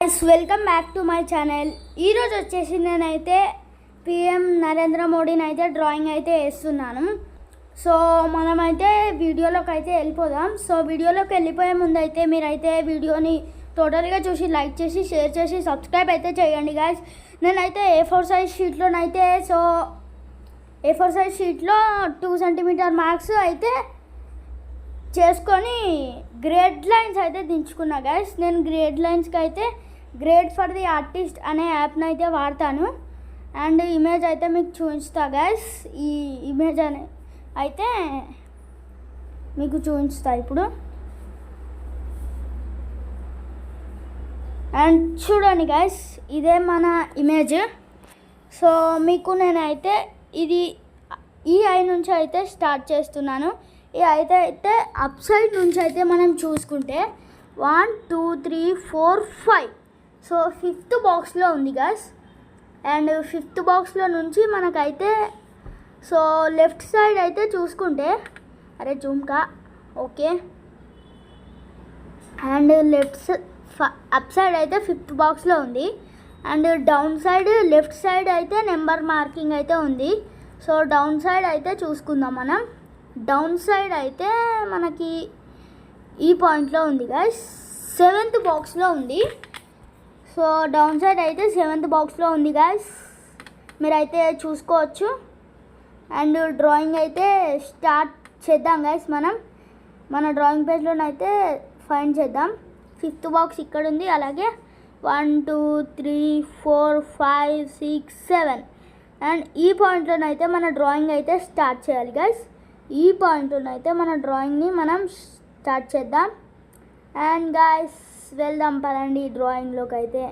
Welcome back to my channel. ఈరోజు వచ్చేసి నేనైతే పిఎం నరేంద్ర మోడీని అయితే డ్రాయింగ్ అయితే వేస్తున్నాను. సో మనమైతే వీడియోలోకి అయితే వెళ్ళిపోదాం. సో వీడియోలోకి వెళ్ళిపోయే ముందు అయితే మీరైతే వీడియోని టోటల్గా చూసి లైక్ చేసి షేర్ చేసి సబ్స్క్రైబ్ అయితే చేయండి గాయస్. నేనైతే A4 సైజ్ షీట్లోనైతే A4 సైజ్ షీట్లో 2 సెంటీమీటర్ మార్క్స్ అయితే చేసుకొని గ్రేడ్ లైన్స్ అయితే దించుకున్నా గైస్. నేను గ్రేడ్ లైన్స్కి అయితే గ్రేడ్ ఫర్ ది ఆర్టిస్ట్ అనే యాప్ని అయితే వాడతాను. అండ్ ఇమేజ్ అయితే మీకు చూపిస్తా గైస్. ఈ ఇమేజ్ అయితే మీకు చూపిస్తా ఇప్పుడు. అండ్ చూడండి గైస్, ఇదే మన ఇమేజ్. సో మీకు నేనైతే ఇది ఈ ఐ నుంచి అయితే స్టార్ట్ చేస్తున్నాను. ఈ అయితే అప్ సైడ్ నుంచి అయితే మనం చూసుకుంటే 1 2 3 4 5. సో 5th బాక్స్లో ఉంది గాయస్. అండ్ 5th బాక్స్లో నుంచి మనకైతే సో లెఫ్ట్ సైడ్ అయితే చూసుకుంటే జూమ్కా ఓకే. అండ్ అప్ సైడ్ అయితే 5th బాక్స్లో ఉంది. And down side left side అయితే నెంబర్ మార్కింగ్ అయితే ఉంది. సో డౌన్ సైడ్ అయితే చూసుకుందాం మనం. డౌన్ సైడ్ అయితే మనకి ఈ పాయింట్లో ఉంది గైస్, 7th బాక్స్లో ఉంది. సో డౌన్ సైడ్ అయితే 7th బాక్స్లో ఉంది గైస్, మీరైతే చూసుకోవచ్చు. అండ్ డ్రాయింగ్ అయితే స్టార్ట్ చేద్దాం గైస్. మన డ్రాయింగ్ పేజ్లోనైతే ఫైండ్ చేద్దాం. 5th బాక్స్ ఇక్కడ ఉంది, అలాగే 1 2 3 4 5 6 7. అండ్ ఈ పాయింట్లోనైతే మన డ్రాయింగ్ అయితే స్టార్ట్ చేయాలి గైస్. ఈ పాయింట్లోనైతే మన డ్రాయింగ్ని మనం స్టార్ట్ చేద్దాం. అండ్ గైస్ వెళ్దాం పదండి డ్రాయింగ్లోకి అయితే.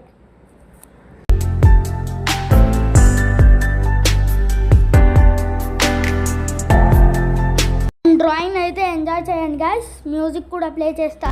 డ్రాయింగ్ అయితే ఎంజాయ్ చేయండి గైస్. మ్యూజిక్ కూడా ప్లే చేస్తా.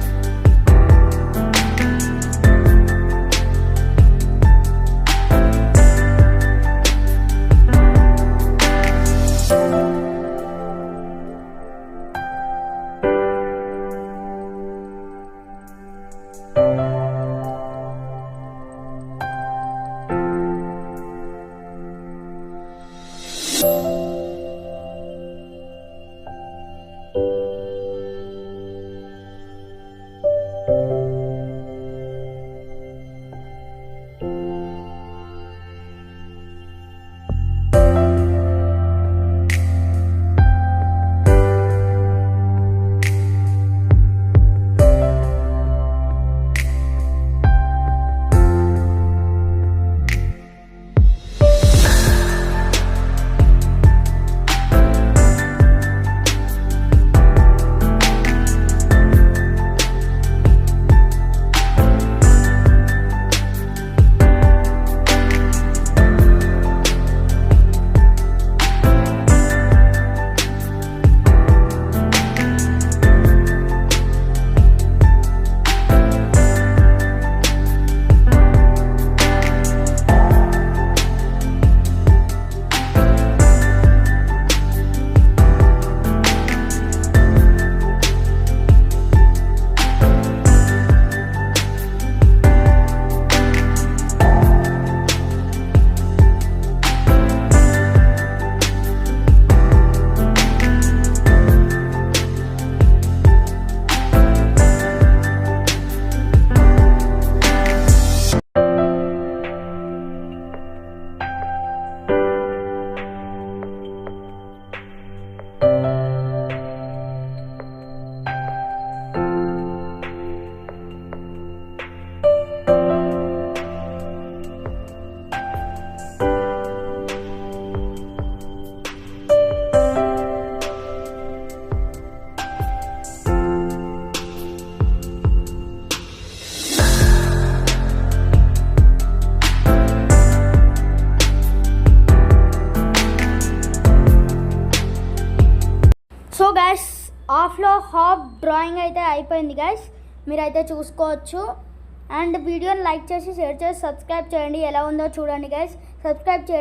సో గైస్ ఆఫ్లో హాఫ్ డ్రాయింగ్ అయితే అయిపోయింది గైస్, మీరైతే చూసుకోవచ్చు. అండ్ వీడియోని లైక్ చేసి షేర్ చేసి సబ్స్క్రైబ్ చేయండి. ఎలా ఉందో చూడండి గైస్, సబ్స్క్రైబ్ చేయండి.